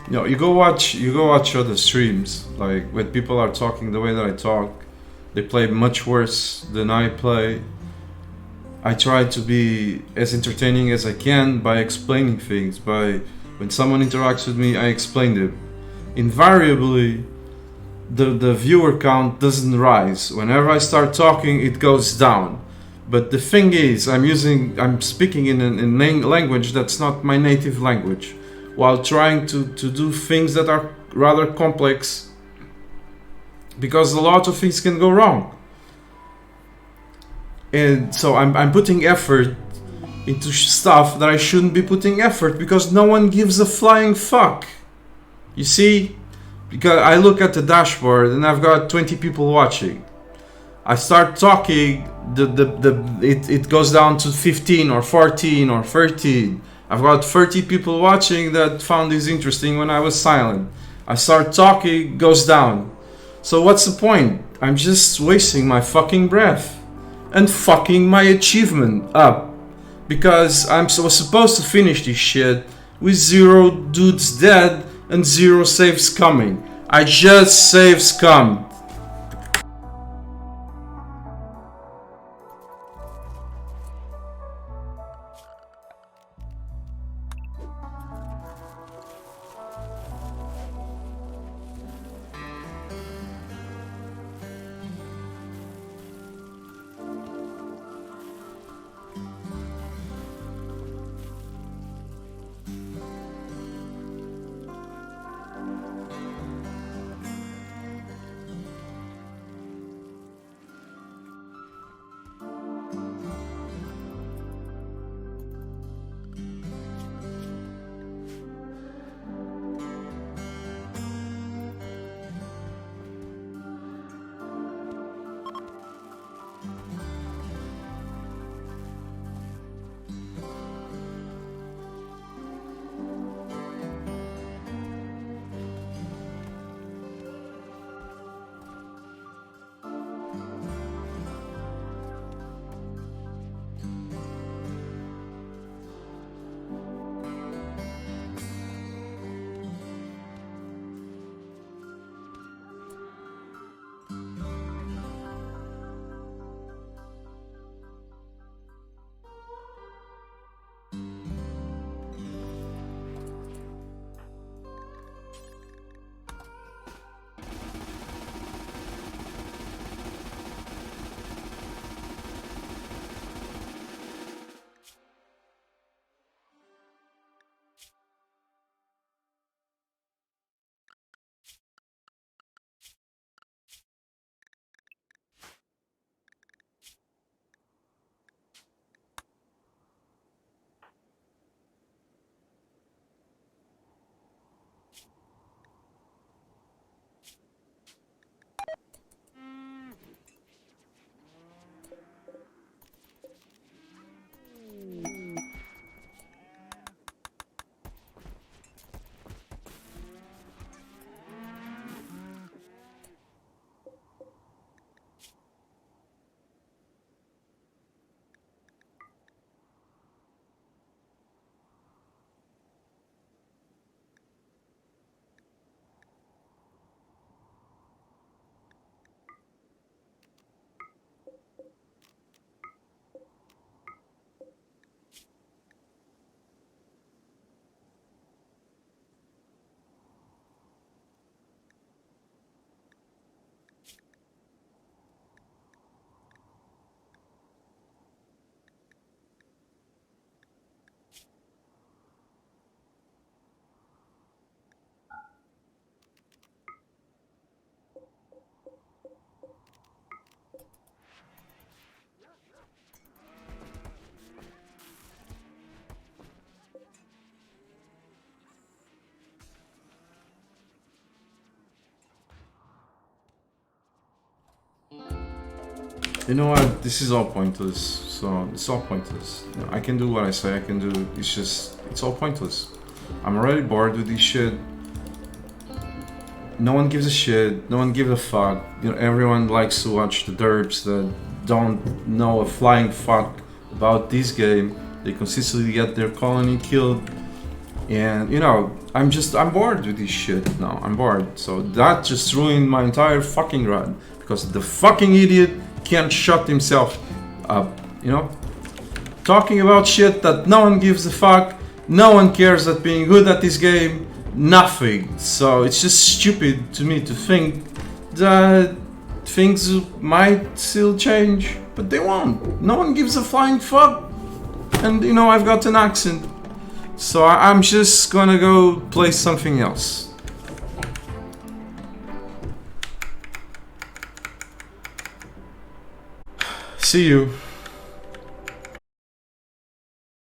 You go watch other streams. Like when people are talking the way that I talk, they play much worse than I play. I try to be as entertaining as I can by explaining things. When someone interacts with me, I explain them. Invariably, the viewer count doesn't rise. Whenever I start talking, it goes down. But the thing is, I'm speaking in a language that's not my native language, while trying to do things that are rather complex, because a lot of things can go wrong. And so I'm putting effort into stuff that I shouldn't be putting effort, because no one gives a flying fuck. You see? Because I look at the dashboard and I've got 20 people watching. I start talking, it goes down to 15 or 14 or 13. I've got 30 people watching that found this interesting when I was silent. I start talking, it goes down. So what's the point? I'm just wasting my fucking breath and fucking my achievement up, because I was supposed to finish this shit with 0 dudes dead and 0 saves coming. I just save scum. You know what? This is all pointless. So it's all pointless. You know, I can do what I say I can do. It's just, it's all pointless. I'm already bored with this shit. No one gives a shit. No one gives a fuck. You know, everyone likes to watch the derps that don't know a flying fuck about this game. They consistently get their colony killed. And, you know, I'm bored with this shit now. I'm bored. So that just ruined my entire fucking run. Because the fucking idiot can't shut himself up, you know? Talking about shit that no one gives a fuck. No one cares at being good at this game. Nothing. So it's just stupid to me to think that things might still change. But they won't. No one gives a flying fuck. And, you know, I've got an accent. So I'm just gonna go play something else. See you.